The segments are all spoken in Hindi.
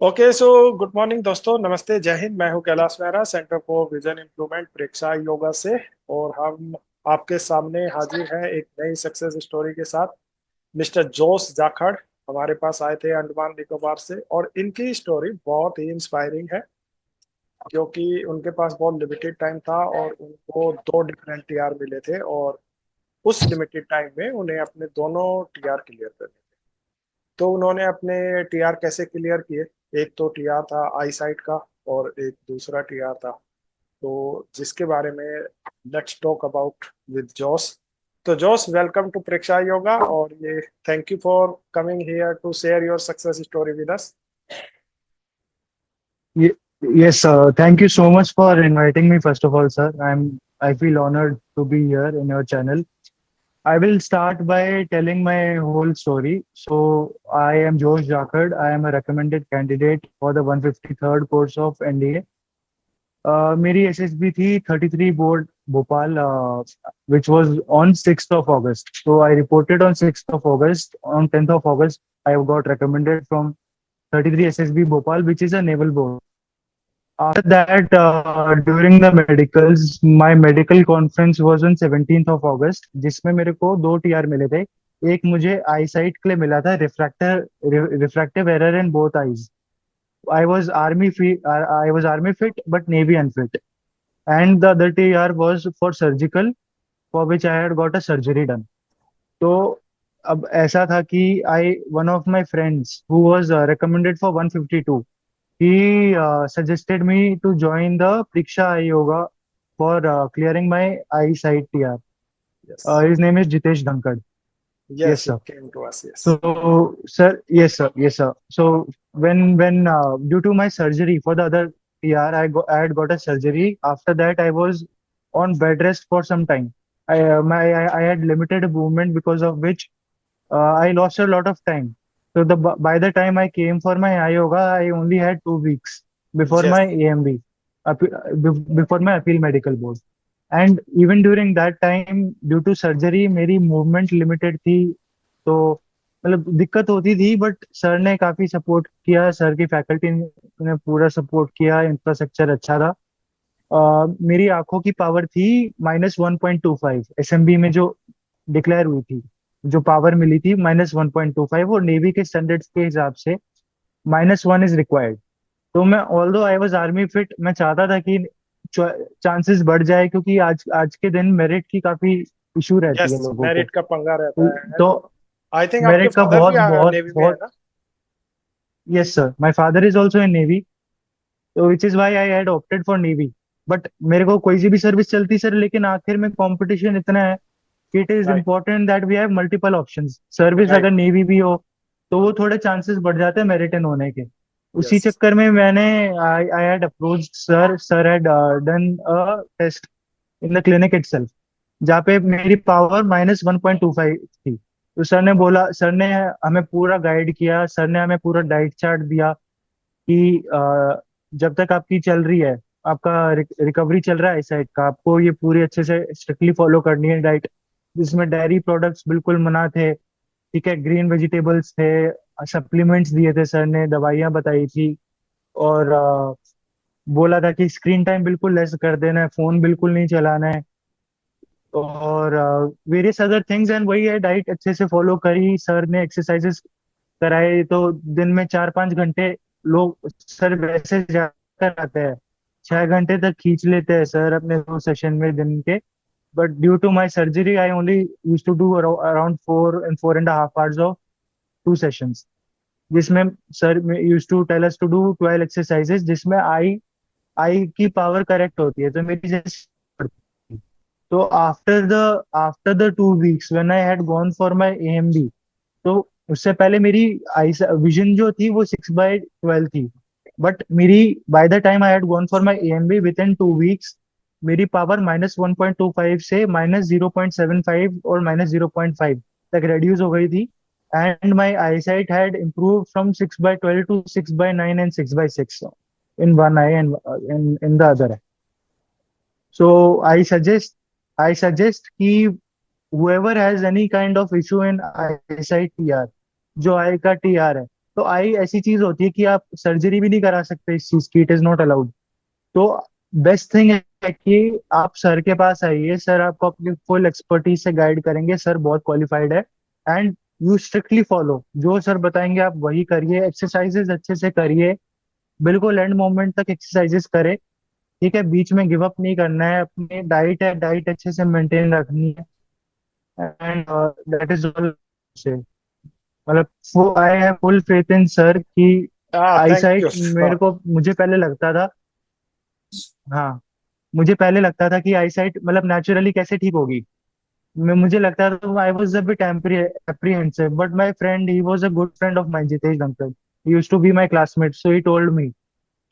ओके सो गुड मॉर्निंग दोस्तों, नमस्ते, जय हिंद। मैं हूं Kailash Mehra, centre for vision improvement Preksha yoga से। और हम आपके सामने हाजिर हैं एक नई सक्सेस स्टोरी के साथ। मिस्टर जोश जाखड़ हमारे पास आए थे अंडमान निकोबार से, और इनकी स्टोरी बहुत ही इंस्पायरिंग है क्योंकि उनके पास बहुत लिमिटेड टाइम था और उनको दो डिफरेंट टीआर मिले थे, और उस लिमिटेड टाइम में उन्हें अपने दोनों टीआर क्लियर करने थे। तो उन्होंने अपने टीआर कैसे क्लियर किए? एक तो टीआर था आई साइट का, और एक दूसरा टीआर था तो जिसके बारे में let's talk about with Jose. तो Jose, welcome to Preksha yoga, और ये thank you for coming here to share your success story with us. Ye- Yes, sir. Thank you so much for inviting me, first of all, sir. I feel honored to be here in your channel. I will start by telling my whole story. So, I am Josh Jakhad. I am a recommended candidate for the 153rd course of NDA. मेरी SSB थी 33 board Bhopal, which was on 6th of August. So, I reported on 6th of August. On 10th of August, I got recommended from 33 SSB Bhopal, which is a naval board. After that, during the medicals, my medical conference was on 17th of August, जिसमें मेरे को दो टीआर मिले थे। एक मुझे आई साइट के लिए मिला था, refractive error in both eyes. I was army fit but navy unfit, and the other TR was for surgical, for which I had got a surgery done. तो अब ऐसा था कि I one of my friends who was recommended for 152, he suggested me to join the Priksha Yoga for clearing my eyesight TR. Yes, His name is Jitesh Dhankad. Yes, Yes, ही sir. Came to us, yes. So, sir, yes, sir, yes, sir. So, when due to my surgery for the other TR, I had got a surgery. After that, I was on bed rest for some time. I had limited movement, because of which I lost a lot of time. So by the time I came for my eye yoga, I only had 2 weeks before yes, my AMB, before my appeal medical board. And even during that time, due to surgery, मेरी movement limited थी। तो मतलब दिक्कत होती थी, बट सर ने काफी सपोर्ट किया, सर की फैकल्टी ने पूरा सपोर्ट किया, इंफ्रास्ट्रक्चर अच्छा था। मेरी आंखों की पावर थी -1.25, SMB में जो डिक्लेयर हुई थी, जो पावर मिली थी -1.25, और नेवी के स्टैंडर्ड्स के हिसाब से -1 इज रिक्वायर्ड। तो मैं, although I was army fit, मैं चाहता था कि चांसेस बढ़ जाए, क्योंकि आज आज के दिन मेरिट की काफी इशू रहती यस, है लोगों को। मेरिट का पंगा रहता है। तो आई थिंक आपके मेरिट का फादर भी बहुत बहुत नेवी में है बहुत। ना? Yes sir, my father is also in navy, तो which is why I had opted for navy. But मेरे को कोई सी भी सर्विस चलती सर, लेकिन आखिर में कंपटीशन इतना है कि it is right, important that we have multiple options. Service right, अगर नेवी भी हो तो वो थोड़े चांसेस बढ़ जाते हैं मेरिट इन होने के। उसी यस, चक्कर में मैंने, I I had approached sir. Sir had done a test in the clinic itself, जहाँ पे मेरी पावर -1.25 थी। तो सर ने बोला, सर ने हमें पूरा गाइड किया, सर ने हमें पूरा डाइट चार्ट दिया कि जब तक आपकी चल रही है, आपका रिकवरी चल रहा है आईसाइट का, आपको ये पूरी अच्छे से स्ट्रिक्टली फॉलो करनी है डाइट, जिसमें डेयरी प्रोडक्ट्स बिल्कुल मना थे। ठीक है, ग्रीन वेजिटेबल्स थे, सप्लीमेंट्स दिए थे सर ने, दवाइयाँ बताई थी, और बोला था कि स्क्रीन टाइम बिल्कुल लेस कर देना है, फोन बिल्कुल नहीं चलाना है, और वेरियस अदर थिंग्स। एंड वही है, डाइट अच्छे से फॉलो करी, सर ने एक्सरसाइजेस कराए। तो दिन में 4-5 घंटे लोग सर वैसे जाकर आते हैं, 6 घंटे तक खींच लेते हैं सर अपने 2 सेशन में दिन के। But due to my surgery I only use to do around 4 and 4.5 hours of 2 sessions, जिसमें sir use to tell us to do 12 exercises, जिसमें आई आई की पावर करेक्ट होती है, तो मेरी जैसे। तो after the 2 weeks when I had gone for my AMB, तो उससे पहले मेरी आई विजन जो थी वो 6/12 थी। बट मेरी, by the time I had gone for my AMB, with in 2 weeks मेरी पावर -1.25 से -0.75 और -0.5 तक reduce हो गई थी। And my I site had improve from 6/12 to 6/9 and 6/6 in one eye and in the other eye. So I suggest कि whoever has any kind of issue in eyesight TR, जो आई का TR है, तो आई ऐसी चीज होती है कि आप सर्जरी भी नहीं करा सकते इस चीज की, इट इज नॉट अलाउड। तो बेस्ट थिंग है कि आप सर के पास आइए, सर आपको अपनी फुल एक्सपर्टीज से गाइड करेंगे, सर बहुत क्वालिफाइड है। एंड यू स्ट्रिक्टली फॉलो जो सर बताएंगे, आप वही करिए, एक्सरसाइजेस अच्छे से करिए, बिल्कुल एंड मोमेंट तक एक्सरसाइजेस करें। ठीक है, बीच में गिव अप नहीं करना है, अपनी डाइट है, डाइट अच्छे से मेंटेन रखनी है। एंड दैट इज ऑल से, मतलब I have full faith in sir कि थैंक यू। आईसाइट मेरे को, मुझे पहले लगता था, हाँ, मुझे पहले लगता था कि आईसाइट मतलब नेचुरली कैसे ठीक होगी। मैं मुझे लगता था, I was a bit apprehensive, but my friend, he was a good friend of mine, Jitesh Dangal, he used to be my classmate, so he told me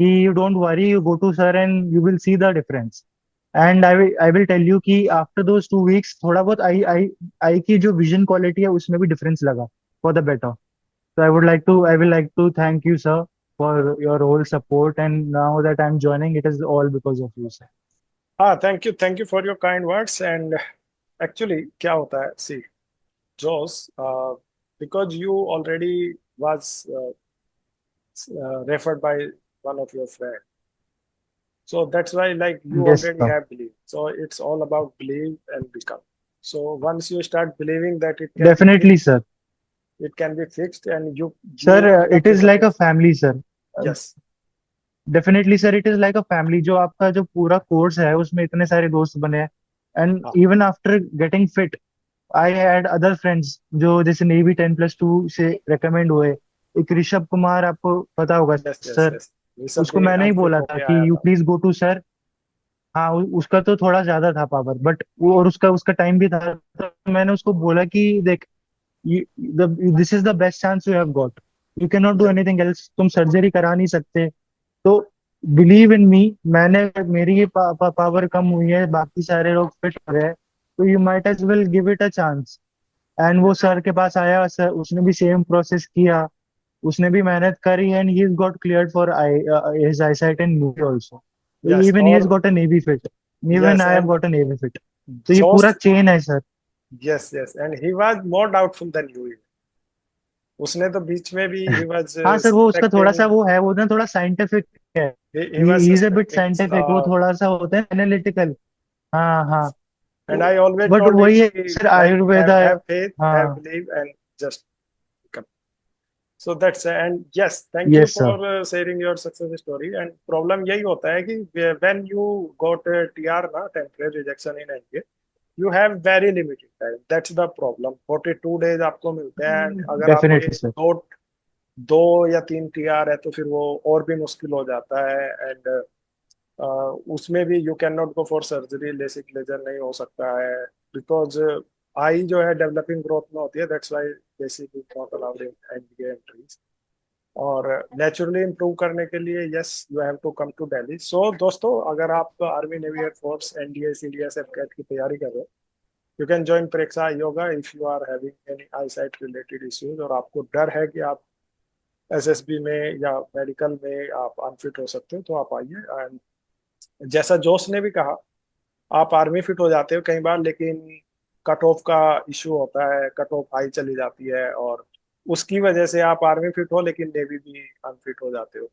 कि you don't worry, you go to sir and you will see the difference. And I will tell you कि after those 2 weeks थोड़ा बहुत आई की जो vision quality है उसमें भी difference लगा for the better. So I will like to thank you sir for your whole support, and now that I'm joining, it is all because of you sir. हाँ, thank you for your kind words. And actually क्या होता है, सी जोस, because you already was referred by one of your friend, so that's why like you Yes already sir. have belief. So it's all about believe and become. So once you start believing that it can be Definitely fixed, sir. it can be fixed, and you Sir, end up it with is a like a best. family sir. Yes. Definitely sir, it is like a family. जो आपका जो पूरा कोर्स है उसमें इतने सारे दोस्त बने हैं, एंड हाँ। Even after getting fit I had other friends जो जैसे नेवी 10+2 से रेकमेंड हुए। एक ऋषभ कुमार, आपको पता होगा यस यस सर, यस। ये सब उसको भी मैंने ही अनफिट बोला था होके कि आया यू था। Please go to sir. हाँ, उसका तो थोड़ा ज्यादा था पावर, बट वो और उसका उसका टाइम भी था, तो मैंने उसको बोला कि देख, this is the best chance you have got, you can not do yes anything else, तुम सर्जरी करा नहीं सकते। तो बिलीव इन मी, मैंने, मेरी ये पावर कम हुई है, बाकी सारे लोग फिट हो रहे हैं, तो you might as well give it a chance. And वो सर के पास आया, सर उसने भी सेम प्रोसेस किया, उसने भी मेहनत करी, and he got cleared for I his eyesight in navy also. Yes. Even he has और got a navy fit, even yes I have and got a navy fit. तो ये जोस। पूरा चेन है सर। Yes yes, and he was more doubtful than you. उसने तो बीच में भी ही वाज हाँ सर, वो उसका थोड़ा सा सस्पेक्टिंग, वो है, वो ना थोड़ा साइंटिफिक है, he was he is a bit suspecting. Scientific, वो थोड़ा सा होता है एनालिटिकल। हाँ हाँ। And I always but told him वही है कि sir, like Ayurveda. have faith, have हाँ। believe, and just come. So that's and yes, thank you yes for sir. sharing your success story. And problem यही होता है कि when you got a TR ना, temporary rejection in NDA, you have very limited time. That's the problem. 42 days आपको मिलते हैं, and अगर आपके डेफिनेटली सर। दो या तीन TR है तो फिर वो और भी मुश्किल हो जाता है। एंड उसमें भी you can not go for surgery, LASIK laser नहीं हो सकता है, बिकॉज आई जो है डेवलपिंग ग्रोथ में होती है, that's why LASIK is not allowed in NDA entries. और नेचुरली इंप्रूव करने के लिए yes you have to come to Delhi. So दोस्तों, अगर आप army navy air force NDA CDS AFCAT की तैयारी कर रहे हो, you can join Preksha yoga if you are having any eyesight related issues, और आपको डर है कि आप एसएसबी में या मेडिकल में आप अनफिट हो सकते हो, तो आप आइए। एंड जैसा जोश ने भी कहा, आप आर्मी फिट हो जाते हो कई बार, लेकिन कट ऑफ का इशू होता है, कट ऑफ हाई चली जाती है, और उसकी वजह से आप आर्मी फिट हो लेकिन नेवी भी अनफिट हो जाते हो।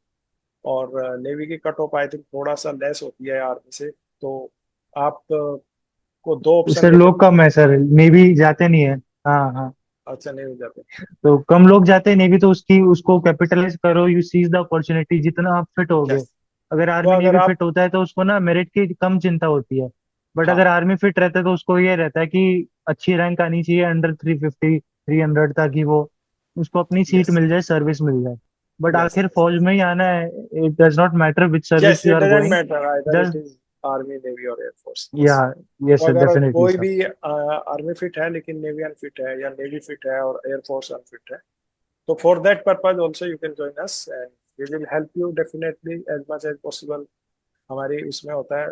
और नेवी की कट ऑफ आई थिंक थोड़ा सा लेस होती है आर्मी से। तो आप को दो ऑप्शन सर देते लोग हैं। कम है सर, नेवी जाते नहीं है। हाँ हाँ। अच्छा, नहीं हो जाते। तो कम लोग जाते हैं नेवी, तो उसकी उसको कैपिटलाइज करो, यू सीज द अपॉर्चुनिटी, जितना आप फिट हो गए। यस। अगर तो आर्मी अगर नेवी आप, फिट होता है तो उसको ना मेरिट की कम चिंता होती है, बट हाँ, अगर आर्मी फिट रहता है तो उसको ये रहता है कि अच्छी रैंक आनी चाहिए, अंडर 350 300, ताकि वो उसको अपनी सीट यस मिल जाए, सर्विस मिल जाए। बट यस आखिर यस फौज में ही आना है, it does not matter which yes, service you it are doesn't going. Matter either it just, is army navy और एयरफोर्स। या, तो यस सर, अगर डेफिनेटली कोई सर। भी आर्मी फिट है लेकिन नेवी अनफिट है, या नेवी फिट है और एयरफोर्स अनफिट है, तो for that purpose also you can join us, and we will help you definitely as much as possible. हमारी उसमें होता है,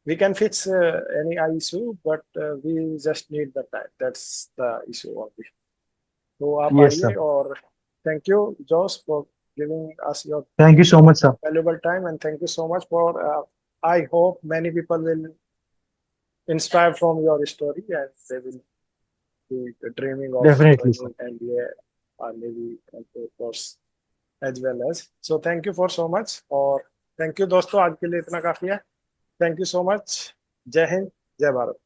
we can fix any eye issue, but we just need the time, that's the issue only. तो आप यस आइए। सर। और thank you Jose for giving us your thank you so much sir. valuable time, and thank you so much for I hope many people will inspire from your story, and they will be dreaming of definitely sir. joining NDA or Navy and Air Force. As well as. So thank you for so much, और थैंक यू दोस्तों, आज के लिए इतना काफी है। Thank you so much. जय हिंद, जय भारत।